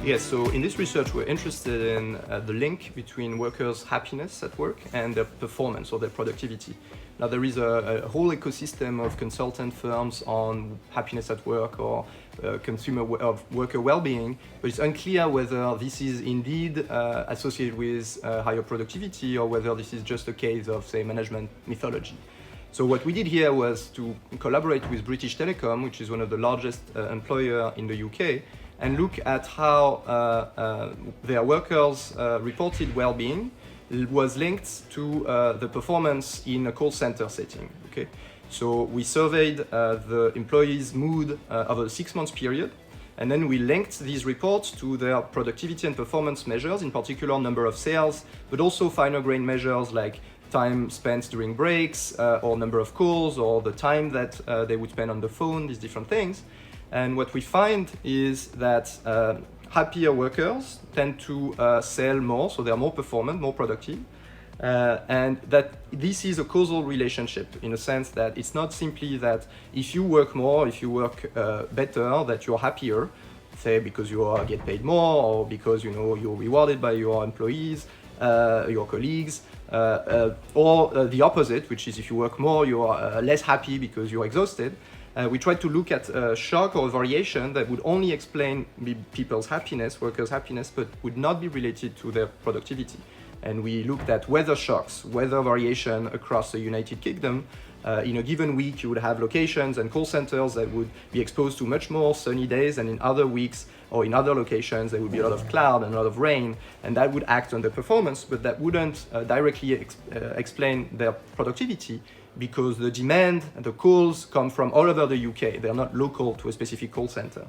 Yes, so in this research, we're interested in the link between workers' happiness at work and their performance or their productivity. Now, there is a whole ecosystem of consultant firms on happiness at work or of worker well-being, but it's unclear whether this is indeed associated with higher productivity or whether this is just a case of, say, management mythology. So what we did here was to collaborate with British Telecom, which is one of the largest employer in the UK, and look at how their workers' reported well-being was linked to the performance in a call center setting. Okay, so we surveyed the employees' mood over a 6 month period, and then we linked these reports to their productivity and performance measures, in particular number of sales, but also finer-grained measures like time spent during breaks, or number of calls, or the time that they would spend on the phone, these different things. And what we find is that happier workers tend to sell more, so they're more performant, more productive, and that this is a causal relationship in a sense that it's not simply that if you work more, if you work better, that you're happier, say because you get paid more or because you're rewarded by your employees, your colleagues, or the opposite, which is if you work more, you are less happy because you're exhausted. We tried to look at a shock or a variation that would only explain people's happiness, workers' happiness, but would not be related to their productivity. And we looked at weather shocks, weather variation across the United Kingdom. In a given week, you would have locations and call centers that would be exposed to much more sunny days, and in other weeks or in other locations, there would be a lot of cloud and a lot of rain, and that would act on the performance, but that wouldn't directly explain their productivity, because the demand and the calls come from all over the UK. They're not local to a specific call center.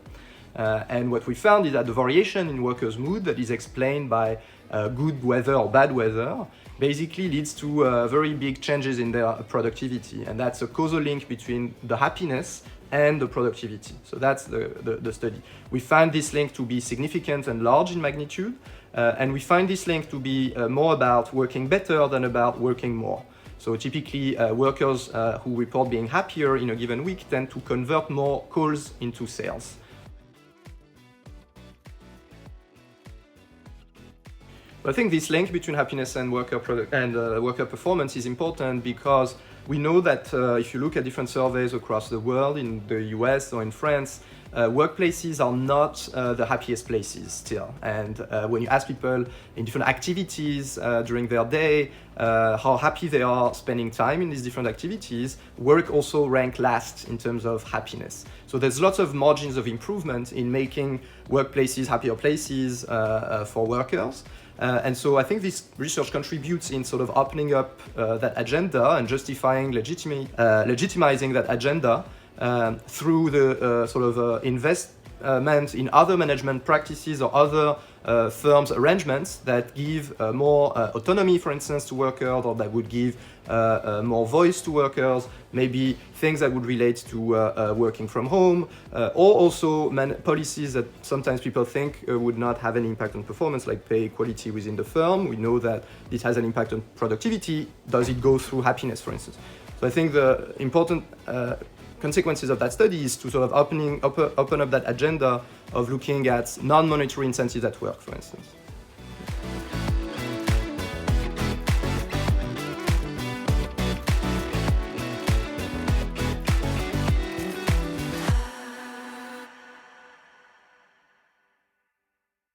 And what we found is that the variation in workers' mood that is explained by good weather or bad weather basically leads to very big changes in their productivity. And that's a causal link between the happiness and the productivity. So that's the study. We find this link to be significant and large in magnitude. And we find this link to be more about working better than about working more. So typically, workers who report being happier in a given week tend to convert more calls into sales. I think this link between happiness and worker performance is important because we know that if you look at different surveys across the world, in the US or in France, workplaces are not the happiest places still. And when you ask people in different activities during their day, how happy they are spending time in these different activities, work also ranks last in terms of happiness. So there's lots of margins of improvement in making workplaces happier places for workers. And so I think this research contributes in sort of opening up that agenda and legitimizing that agenda through the sort of investment in other management practices or other firms' arrangements that give more autonomy, for instance, to workers, or that would give more voice to workers, maybe things that would relate to working from home, or also policies that sometimes people think would not have any impact on performance, like pay equality within the firm. We know that this has an impact on productivity. Does it go through happiness, for instance? So I think the important consequences of that study is to sort of open up that agenda of looking at non-monetary incentives at work, for instance.